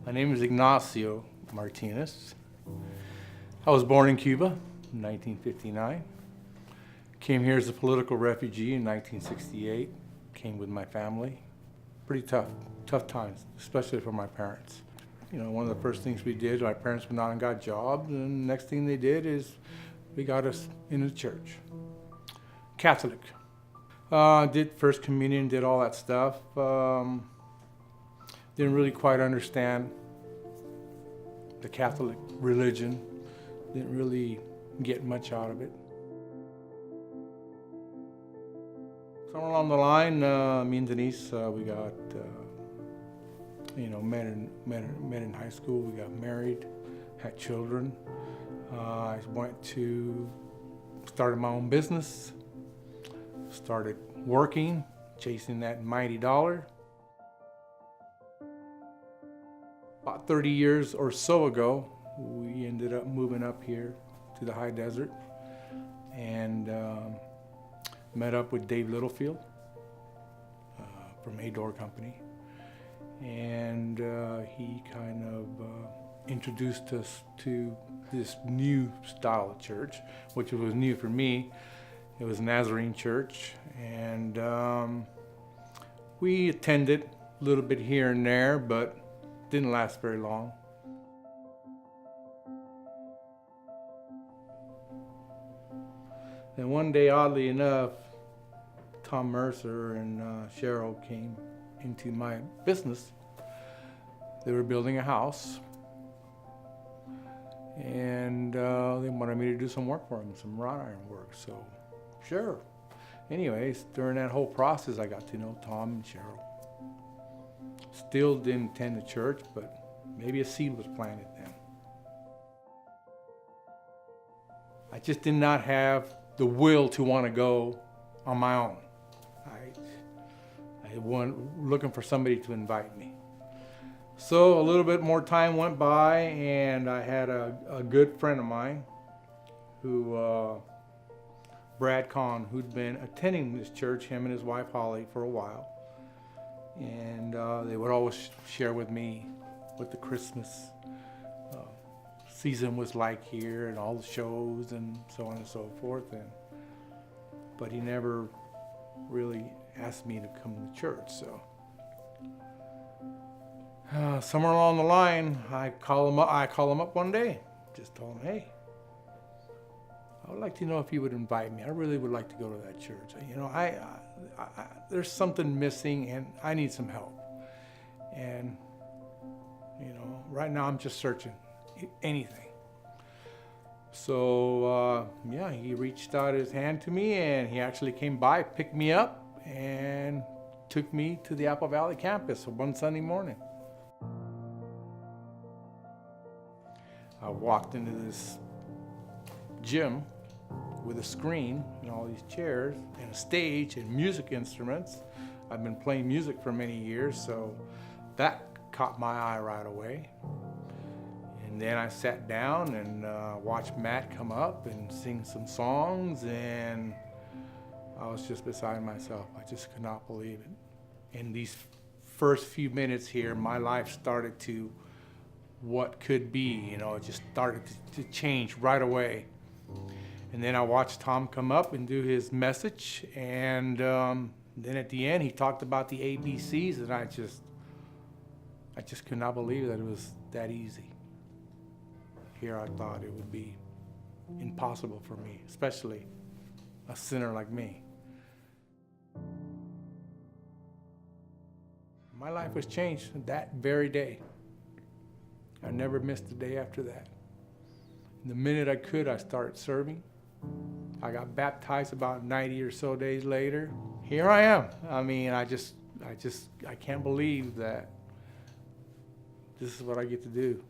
My name is Ignacio Martinez. I was born in Cuba in 1959. Came here as a political refugee in 1968. Came with my family. Pretty tough times, especially for my parents. You know, one of the first things we did, my parents went out and got jobs, and the next thing they did is we got us into the church. Catholic. Did First Communion, did all that stuff. Didn't really quite understand the Catholic religion. Didn't really get much out of it. Somewhere along the line, me and Denise, we got, met in high school. We got married, had children. I started my own business, started working, chasing that mighty dollar. About 30 years or so ago, we ended up moving up here to the high desert and met up with Dave Littlefield from Ador Company. And he kind of introduced us to this new style of church, which was new for me. It was Nazarene church, and we attended a little bit here and there, but didn't last very long. And one day, oddly enough, Tom Mercer and Cheryl came into my business. They were building a house, and they wanted me to do some work for them, some wrought iron work, so sure. Anyways, during that whole process, I got to know Tom and Cheryl. Still didn't attend the church, but maybe a seed was planted then. I just did not have the will to want to go on my own. I was looking for somebody to invite me. So a little bit more time went by, and I had a good friend of mine who, Brad Kahn, who'd been attending this church, him and his wife Holly, for a while. And they would always share with me what the Christmas season was like here and all the shows and so on and so forth. But he never really asked me to come to church. So somewhere along the line, I call him up one day. Just told him, hey, I would like to know if you would invite me. I really would like to go to that church. You know, I there's something missing, and I need some help. And right now I'm just searching anything. So he reached out his hand to me, and he actually came by, picked me up, and took me to the Apple Valley campus one Sunday morning. I walked into this gym with a screen and all these chairs and a stage and music instruments. I've been playing music for many years, so that caught my eye right away. And then I sat down and watched Matt come up and sing some songs, and I was just beside myself. I just could not believe it. In these first few minutes here, my life started to what could be, it just started to change right away. And then I watched Tom come up and do his message, and then at the end he talked about the ABCs, and I just could not believe that it was that easy. Here I thought it would be impossible for me, especially a sinner like me. My life was changed that very day. I never missed a day after that. And the minute I could, I started serving. I got baptized about 90 or so days later. Here I am. I mean, I can't believe that this is what I get to do.